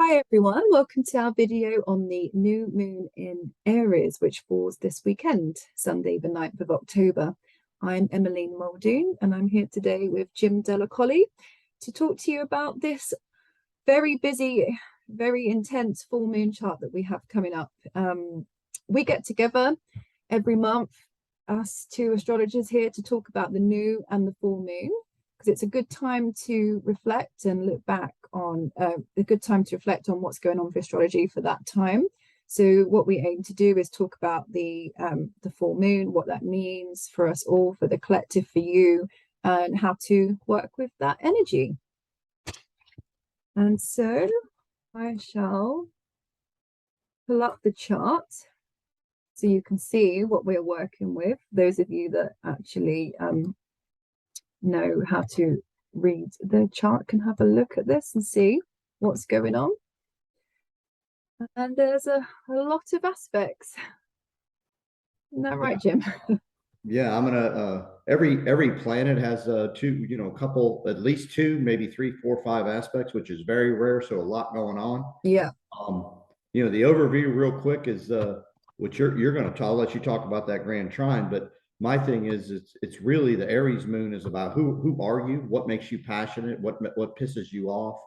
Hi everyone, welcome to our video on the new moon in Aries, which falls this weekend, Sunday the 9th of October. I'm Emmeline Muldoon and I'm here today with Jim Delacolli to talk to you about this very busy, very intense full moon chart that we have coming up. We get together every month, us two astrologers here, to talk about the new and the full moon, because it's a good time to reflect and look back on a good time to reflect on what's going on for astrology for that time. So what we aim to do is talk about the full moon, what that means for us all, for the collective, for you, and how to work with that energy. And so I shall pull up the chart so you can see what we're working with. Those of you that actually know how to read the chart can have a look at this and see what's going on. And there's a lot of aspects. Isn't that right, Jim? Yeah, I'm gonna every planet has two, couple, at least two, maybe three, four, five aspects, which is very rare. So a lot going on. Yeah. The overview real quick is what you're gonna talk. I'll let you talk about that grand trine, but my thing is it's really the Aries moon is about who are you, what makes you passionate, what pisses you off.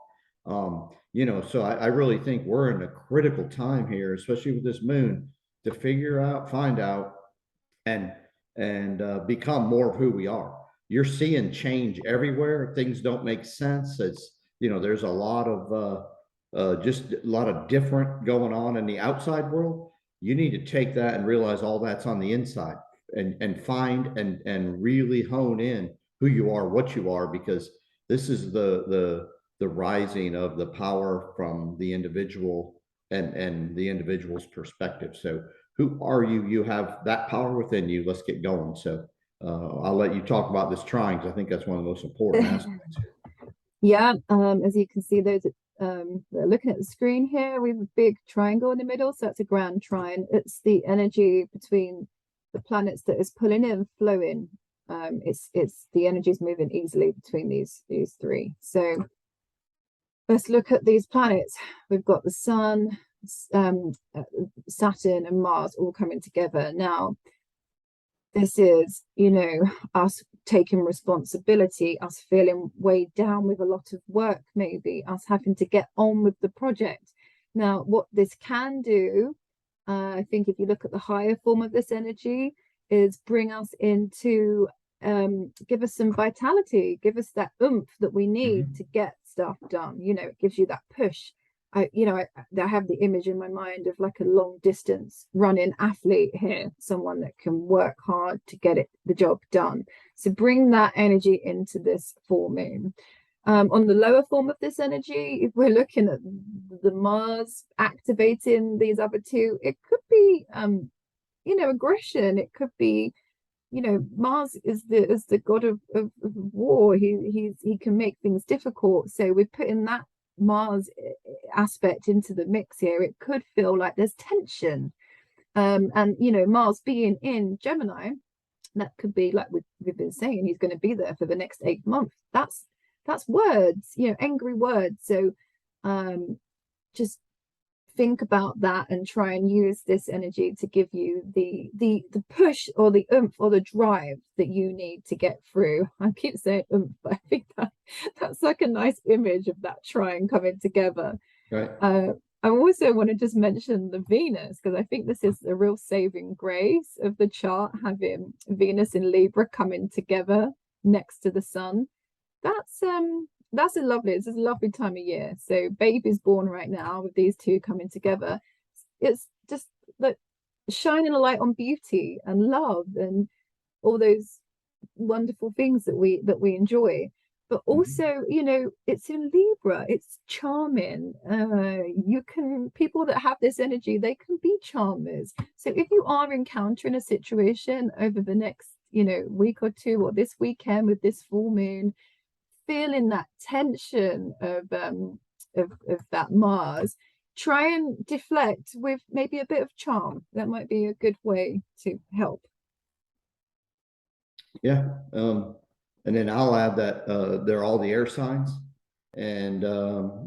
So I really think we're in a critical time here, especially with this moon, to figure out, find out, and become more of who we are. You're seeing change everywhere. Things don't make sense. There's a lot of just a lot of different going on in the outside world. You need to take that and realize all that's on the inside, and find and really hone in who you are, what you are, because this is the rising of the power from the individual and the individual's perspective. So who are you? You have that power within you. Let's get going. So I'll let you talk about this trine, because I think that's one of the most important aspects. Yeah, as you can see, those looking at the screen here, we have a big triangle in the middle, so that's a grand trine. It's the energy between the planets that is pulling in, flowing. It's the energy is moving easily between these three. So let's look at these planets. We've got the Sun, Saturn and Mars all coming together. Now, this is, us taking responsibility, us feeling weighed down with a lot of work, maybe us having to get on with the project. Now, what this can do, I think if you look at the higher form of this energy, is bring us into, give us some vitality, give us that oomph that we need to get stuff done. It gives you that push. I have the image in my mind of like a long distance running athlete here, someone that can work hard to get the job done. So bring that energy into this full moon. On the lower form of this energy, if we're looking at the Mars activating these other two, it could be aggression. It could be, Mars is the god of war. He can make things difficult. So we're putting that Mars aspect into the mix here. It could feel like there's tension, and Mars being in Gemini, that could be like we've been saying, he's going to be there for the next 8 months. That's words, angry words. So just think about that and try and use this energy to give you the push or the oomph or the drive that you need to get through. I keep saying oomph, but I think that's like a nice image of that trine coming together. Right. I also want to just mention the Venus, because I think this is a real saving grace of the chart, having Venus in Libra coming together next to the Sun. That's a lovely time of year. So baby's born right now with these two coming together. It's just like shining a light on beauty and love and all those wonderful things that we enjoy. But also, it's in Libra, it's charming. People that have this energy, they can be charmers. So if you are encountering a situation over the next week or two, or this weekend with this full moon, feeling that tension of that Mars, try and deflect with maybe a bit of charm. That might be a good way to help. Yeah. And then I'll add that they're all the air signs. And,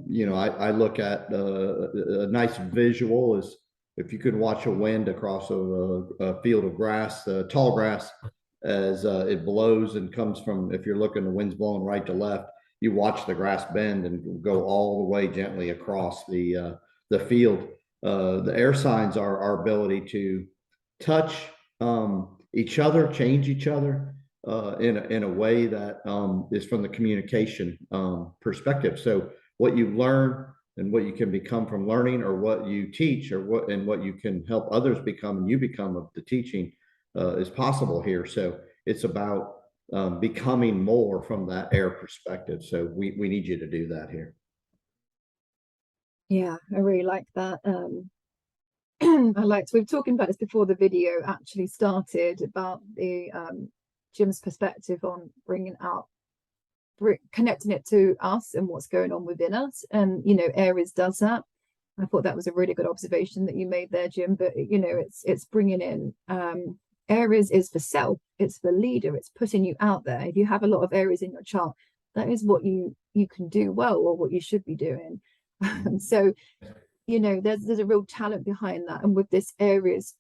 you know, I look at a nice visual is if you could watch a wind across a field of grass, tall grass, as it blows and comes from, if you're looking, the wind's blowing right to left, you watch the grass bend and go all the way gently across the field. The air signs are our ability to touch each other, change each other, in a way that is from the communication perspective. So what you learn and what you can become from learning, or what you teach, or what you can help others become and you become of the teaching, is possible here. So it's about becoming more from that air perspective. So we need you to do that here. Yeah, I really like that. I liked, we were talking about this before the video actually started, about the Jim's perspective on bringing out, connecting it to us and what's going on within us. And, you know, Aries does that. I thought that was a really good observation that you made there, Jim. But, you know, it's bringing in, Aries is for self, it's for leader, it's putting you out there. If you have a lot of Aries in your chart, that is what you can do well, or what you should be doing. So, you know, there's a real talent behind that. And with this Aries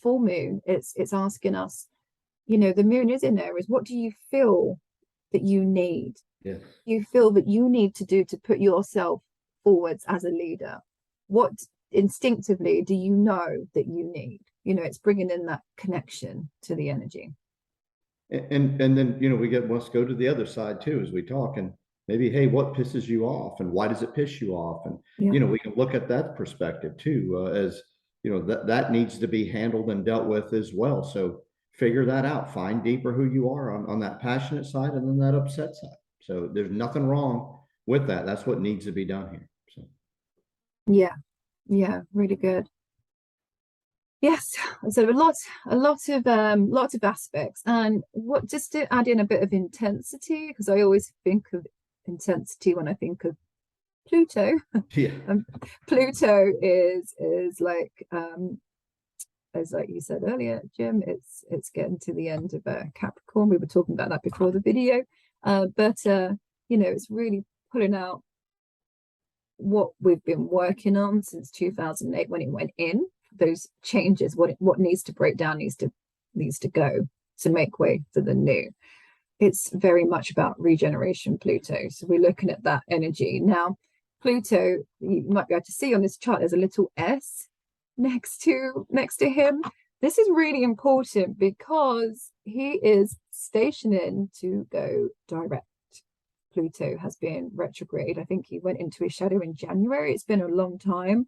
full moon, it's asking us, you know, the moon is in Aries. What do you feel that you need? Yes. You feel that you need to do to put yourself forwards as a leader? What instinctively do you know that you need? You know, it's bringing in that connection to the energy. And then, you know, must go to the other side too as we talk, and maybe, hey, what pisses you off and why does it piss you off? And, Yeah. you know, we can look at that perspective too, as, you know, that needs to be handled and dealt with as well. So figure that out, find deeper who you are on that passionate side, and then that upset side. So there's nothing wrong with that. That's what needs to be done here. So Yeah, really good. Yes, so a lot of aspects. And what, just to add in a bit of intensity, because I always think of intensity when I think of Pluto. yeah. Pluto is like, as like you said earlier, Jim, it's getting to the end of Capricorn. We were talking about that before the video, but you know, it's really pulling out what we've been working on since 2008 when it went in. Those changes, what needs to break down, needs to go to make way for the new. It's very much about regeneration, Pluto. So we're looking at that energy now. Pluto, you might be able to see on this chart, there's a little S next to him. This is really important because he is stationing to go direct. Pluto has been retrograde. I think he went into his shadow in January. It's been a long time.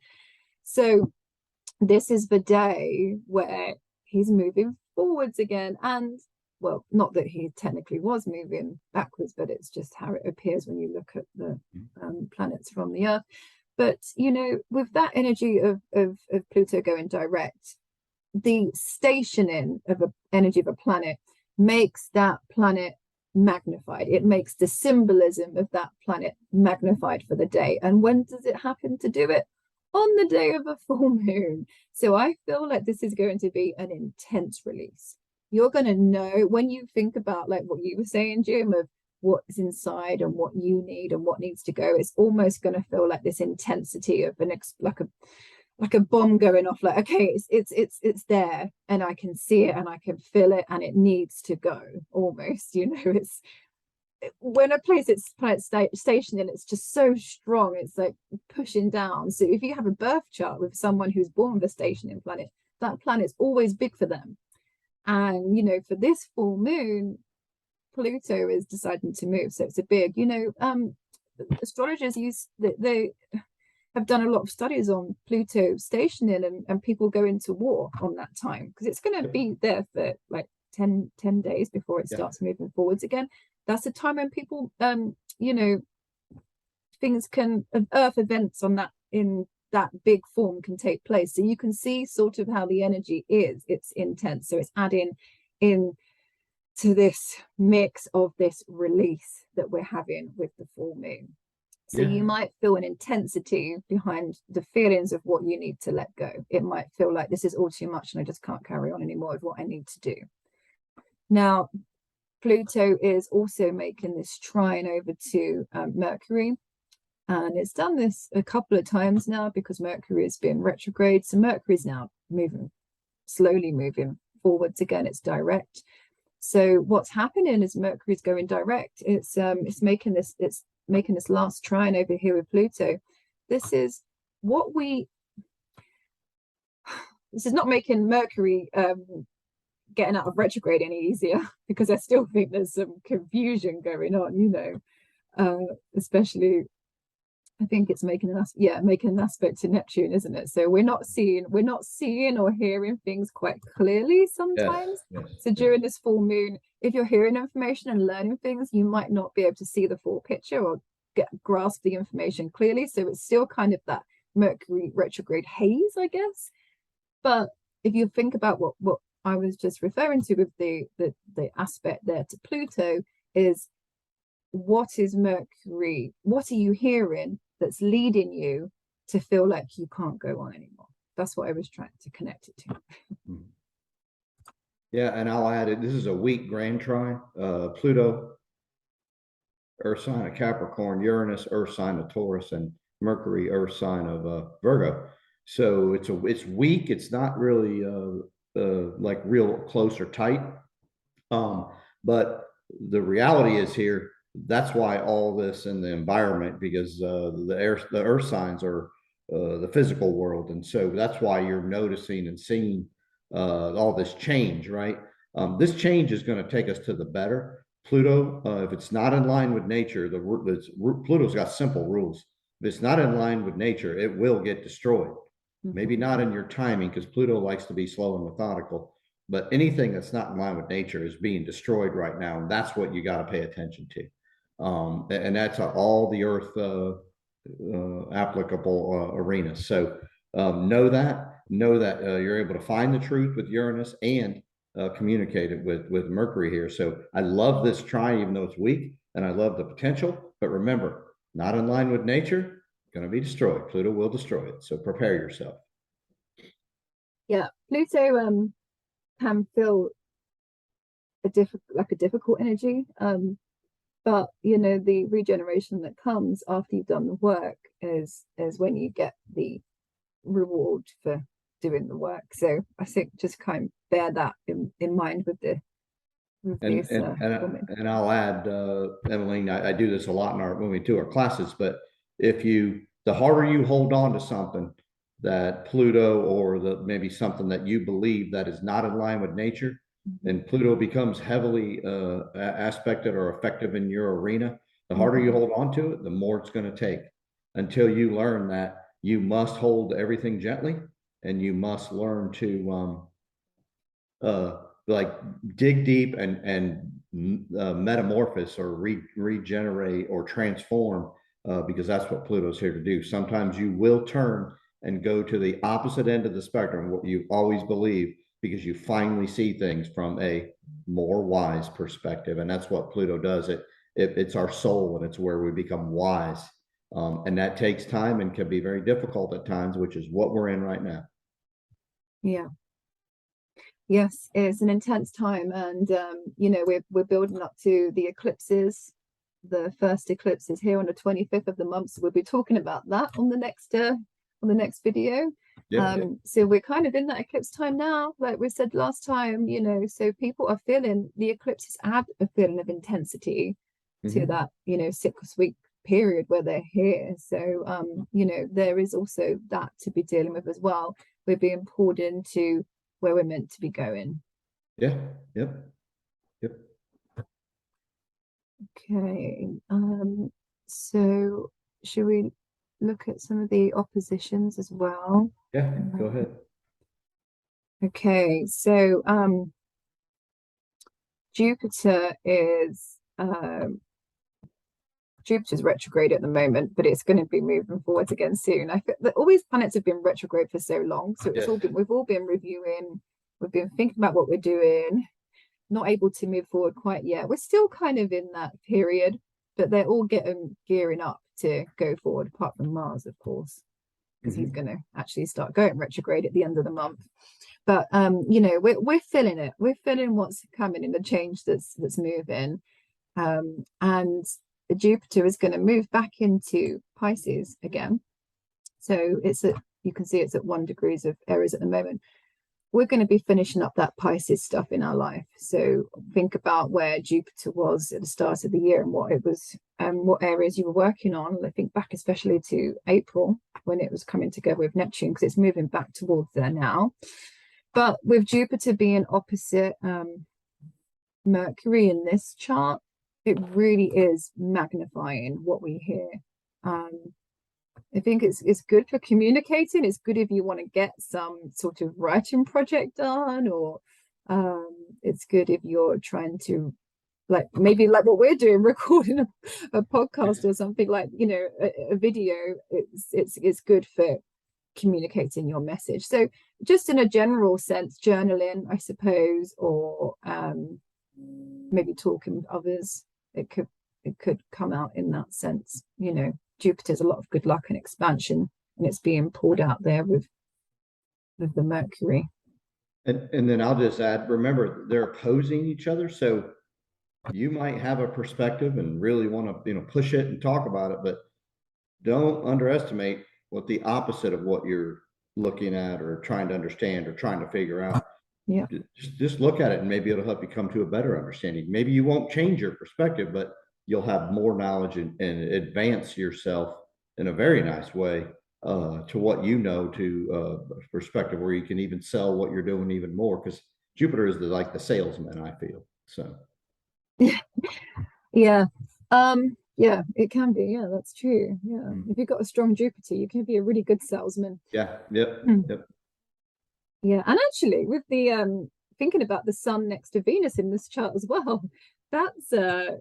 So this is the day where he's moving forwards again. And, well, not that he technically was moving backwards, but it's just how it appears when you look at the planets from the Earth. But, you know, with that energy of Pluto going direct, the stationing of an energy of a planet makes that planet magnified. It makes the symbolism of that planet magnified for the day. And when does it happen to do it? On the day of a full moon. So I feel like this is going to be an intense release. You're going to know, when you think about like what you were saying, Jim, of what's inside and what you need and what needs to go, it's almost going to feel like this intensity of like a bomb going off. Like, okay, it's there, and I can see it and I can feel it, and it needs to go. Almost, you know, it's when a place it's stationing, it's just so strong, it's like pushing down. So if you have a birth chart with someone who's born with a stationing planet, that planet's always big for them. And, you know, for this full moon, Pluto is deciding to move. So it's a big, you know, astrologers they have done a lot of studies on Pluto stationing, and people go into war on that time because it's going to be there for like 10 days before it starts moving forwards again. That's the time when people, you know, things can, earth events on that, in that big form, can take place. So you can see sort of how the energy is. It's intense. So it's adding in to this mix of this release that we're having with the full moon. So you might feel an intensity behind the feelings of what you need to let go. It might feel like this is all too much and I just can't carry on anymore with what I need to do. Now, Pluto is also making this trine over to Mercury. And it's done this a couple of times now because Mercury has been retrograde. So Mercury is now slowly moving forwards again. It's direct. So what's happening is Mercury's going direct. It's making this last trine over here with Pluto. This is not making Mercury getting out of retrograde any easier, because I still think there's some confusion going on, you know, especially I think it's making an aspect to Neptune, isn't it? So we're not seeing or hearing things quite clearly sometimes. So during this full moon, if you're hearing information and learning things, you might not be able to see the full picture or grasp the information clearly. So it's still kind of that Mercury retrograde haze, I guess. But if you think about what I was just referring to with the aspect there to Pluto, is what is Mercury? What are you hearing that's leading you to feel like you can't go on anymore? That's what I was trying to connect it to. Yeah, and I'll add it. This is a weak grand trine. Pluto, Earth sign of Capricorn, Uranus, Earth sign of Taurus, and Mercury, Earth sign of Virgo. So it's weak. It's not really like real close or tight. But the reality is here. That's why all this in the environment, because the earth signs are the physical world, and so that's why you're noticing and seeing all this change, right? This change is going to take us to the better. Pluto, if it's not in line with nature, Pluto's got simple rules. If it's not in line with nature, it will get destroyed. Maybe not in your timing, because Pluto likes to be slow and methodical. But anything that's not in line with nature is being destroyed right now, and that's what you got to pay attention to. And that's all the Earth applicable arenas. So know that you're able to find the truth with Uranus and communicate it with Mercury here. So I love this trine, even though it's weak, and I love the potential. But remember, not in line with nature, going to be destroyed. Pluto will destroy it. So prepare yourself. Yeah, Pluto can feel a difficult energy. But you know, the regeneration that comes after you've done the work is when you get the reward for doing the work. So I think just kind of bear that in mind with and I'll add, Emmeline, I do this a lot when we do our classes, but the harder you hold on to something that Pluto or maybe something that you believe that is not in line with nature, and Pluto becomes heavily aspected or effective in your arena, the harder you hold on to it, the more it's going to take, until you learn that you must hold everything gently, and you must learn to like dig deep and metamorphose or regenerate or transform, because that's what Pluto's here to do. Sometimes you will turn and go to the opposite end of the spectrum, what you always believe, because you finally see things from a more wise perspective. And that's what Pluto does. It's our soul, and it's where we become wise. And that takes time and can be very difficult at times, which is what we're in right now. Yeah. Yes, it's an intense time, and you know, we're building up to the eclipses. The first eclipse is here on the 25th of the month, so we'll be talking about that on the next video. So we're kind of in that eclipse time now, like we said last time, you know, so people are feeling the eclipses add a feeling of intensity to that, you know, 6-week period where they're here. So you know, there is also that to be dealing with as well. We're being pulled into where we're meant to be going. Yeah. Yep. Okay. So should we look at some of the oppositions as well? Yeah, go ahead. Okay, so Jupiter's retrograde at the moment, but it's going to be moving forwards again soon. I feel that all these planets have been retrograde for so long, so we've all been reviewing, we've been thinking about what we're doing, not able to move forward quite yet. We're still kind of in that period, but they're all gearing up to go forward, apart from Mars, of course. because he's going to actually start going retrograde at the end of the month. But you know, we're feeling it. We're feeling what's coming in, the change that's moving. And Jupiter is going to move back into Pisces again. So it's at, you can see it's at 1 degrees of Aries at the moment. We're going to be finishing up that Pisces stuff in our life. So think about where Jupiter was at the start of the year and what it was, what areas you were working on. I think back especially to April when it was coming together with Neptune, because it's moving back towards there now. But with Jupiter being opposite Mercury in this chart, it really is magnifying what we hear. I think it's good for communicating. It's good if you want to get some sort of writing project done, or it's good if you're trying to, like, maybe like what we're doing, recording a podcast or something, like, you know, a video. It's good for communicating your message. So just in a general sense, journaling, I suppose, or maybe talking with others, it could come out in that sense. You know, Jupiter's a lot of good luck and expansion, and it's being pulled out there with the Mercury. And then I'll just add, remember, they're opposing each other. So you might have a perspective and really want to, you know, push it and talk about it, but don't underestimate what the opposite of what you're looking at or trying to understand or trying to figure out. Yeah. Just look at it, and maybe it'll help you come to a better understanding. Maybe you won't change your perspective, but you'll have more knowledge and advance yourself in a very nice way to what you know, to a perspective where you can even sell what you're doing even more, because Jupiter is like the salesman, I feel. So yeah. Yeah, it can be. Yeah, that's true. Yeah. If you've got a strong Jupiter, you can be a really good salesman. yeah. Yep. Yep. Yeah. And actually with the thinking about the Sun next to Venus in this chart as well, that's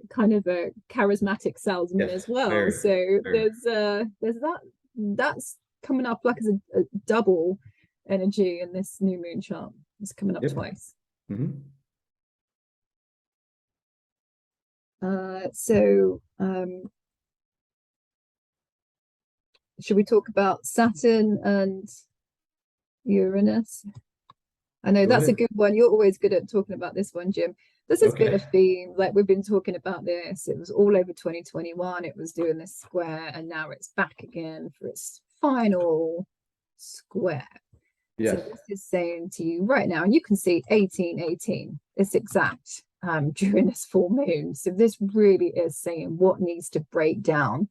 kind of a charismatic salesman as well. Very, so very. there's that's coming up like as a double energy in this new moon chart. It's coming up twice. So should we talk about Saturn and Uranus? I know that's a good one. You're always good at talking about this one, Jim. This has been a theme, like we've been talking about this. It was all over 2021. It was doing this square, and now it's back again for its final square. Yes. So this is saying to you right now, and you can see 1818, this exact during this full moon. So this really is saying what needs to break down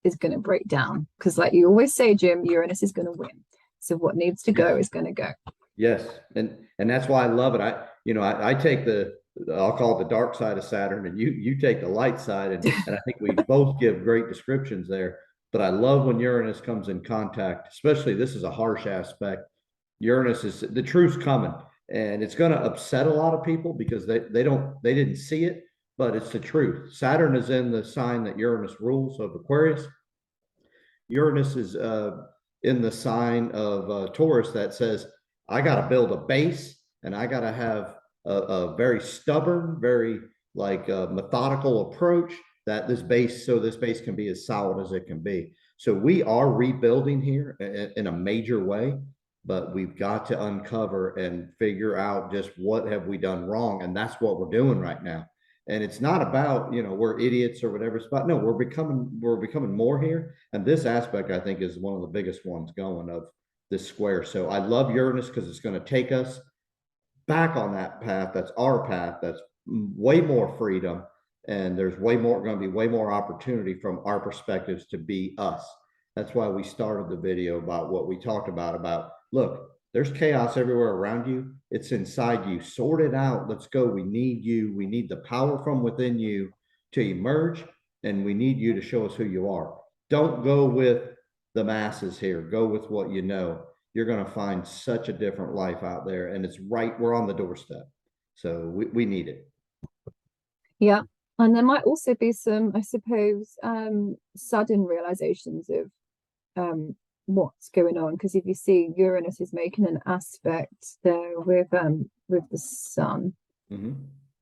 is going to break down, because like you always say, Jim, Uranus is going to win. So what needs to go is going to go. Yes, and that's why I love it. I take I'll call it the dark side of Saturn, and you take the light side, and I think we both give great descriptions there. But I love when Uranus comes in contact, especially this is a harsh aspect. Uranus is the truth's coming, and it's going to upset a lot of people because they didn't see it, but it's the truth. Saturn is in the sign that Uranus rules of Aquarius. Uranus is in the sign of Taurus that says, I got to build a base, and I got to have a very stubborn, very like methodical approach that this base can be as solid as it can be. So we are rebuilding here in a major way, but we've got to uncover and figure out just what have we done wrong. And that's what we're doing right now. And it's not about, you know, we're idiots or whatever. It's about, no, we're becoming more here. And this aspect, I think, is one of the biggest ones going of this square. So I love Uranus because it's going to take us back on that path. That's our path. That's way more freedom. And there's going to be way more opportunity from our perspectives to be us. That's why we started the video about what we talked about, look, there's chaos everywhere around you. It's inside you. Sort it out. Let's go. We need you. We need the power from within you to emerge, and we need you to show us who you are. Don't go with the masses here. Go with what you know. You're going to find such a different life out there, and it's right. We're on the doorstep. So we need it. Yeah. And there might also be some, I suppose, sudden realizations of what's going on, because if you see Uranus is making an aspect there with the Sun.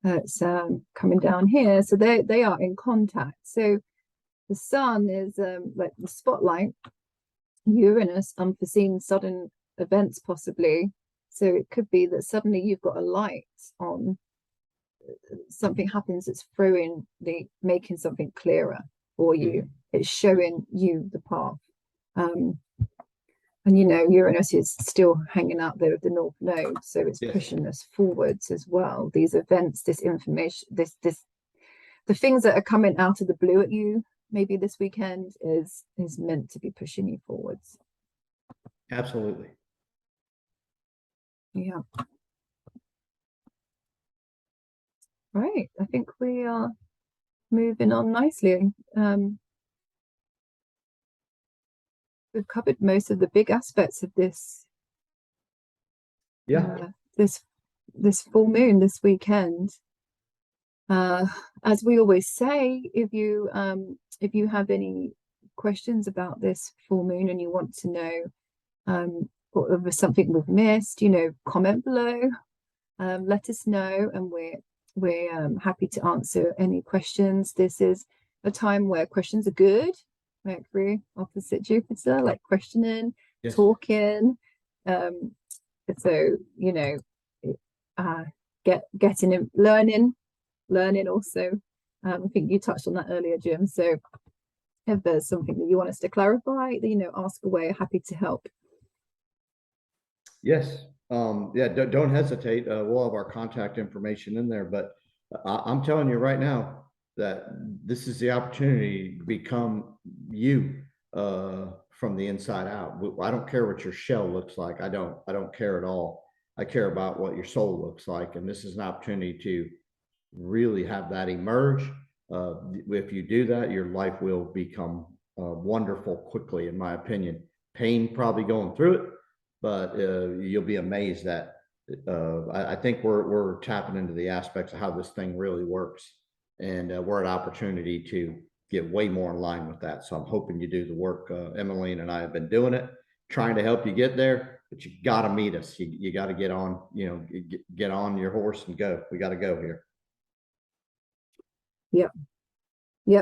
It's coming down here, so they are in contact. So the Sun is like the spotlight, Uranus, unforeseen sudden events possibly. So it could be that suddenly you've got a light on, something happens that's making something clearer for you. It's showing you the path. And Uranus is still hanging out there with the North Node, so it's pushing us forwards as well. These events, this information, the things that are coming out of the blue at you maybe this weekend is meant to be pushing you forwards. Absolutely. Yeah. Right. I think we are moving on nicely. We've covered most of the big aspects of this. This full moon this weekend. As we always say, if you have any questions about this full moon and you want to know or if there's something we've missed, comment below. Let us know, and we're happy to answer any questions. This is a time where questions are good. Mercury opposite Jupiter, like questioning, talking. So getting in, learning also. I think you touched on that earlier, Jim. So if there's something that you want us to clarify, ask away. Happy to help. Yes. Yeah, don't hesitate. We'll have our contact information in there, but I'm telling you right now that this is the opportunity to become you from the inside out. I don't care what your shell looks like. I don't care at all. I care about what your soul looks like. And this is an opportunity to really have that emerge. If you do that, your life will become wonderful quickly, in my opinion. Pain probably going through it, but you'll be amazed that I think we're tapping into the aspects of how this thing really works, and we're at opportunity to get way more in line with that. So I'm hoping you do the work. Emmeline and I have been doing it, trying to help you get there, but you got to meet us. You got to get on, get on your horse and go. We got to go here. Yep.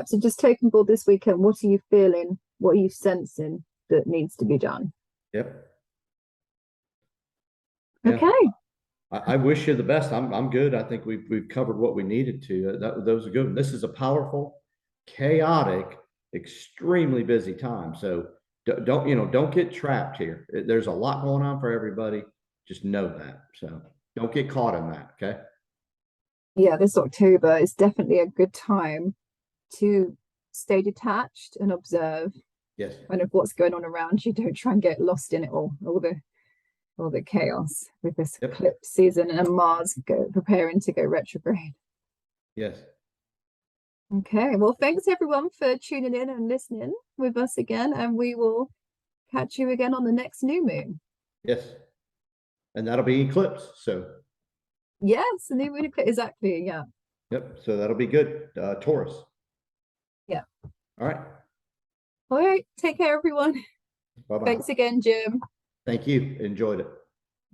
So just taking board this weekend. What are you feeling? What are you sensing that needs to be done? Yep. Okay. Yeah. I wish you the best. I'm good. I think we've covered what we needed to. That was a good one. This is a powerful, chaotic, extremely busy time. So don't get trapped here. There's a lot going on for everybody. Just know that. So don't get caught in that. Okay. Yeah, this October is definitely a good time to stay detached and observe. Yes. Kind of what's going on around you. Don't try and get lost in it all the chaos with this eclipse season and Mars preparing to go retrograde. Yes. Okay, well, thanks everyone for tuning in and listening with us again, and we will catch you again on the next new moon. Yes, and that'll be eclipse. So yes, the new moon eclipse, exactly. Yeah. Yep. So that'll be good. Taurus. Yeah. All right. All right. Take care, everyone. Bye-bye. Thanks again, Jim. Thank you. Enjoyed it.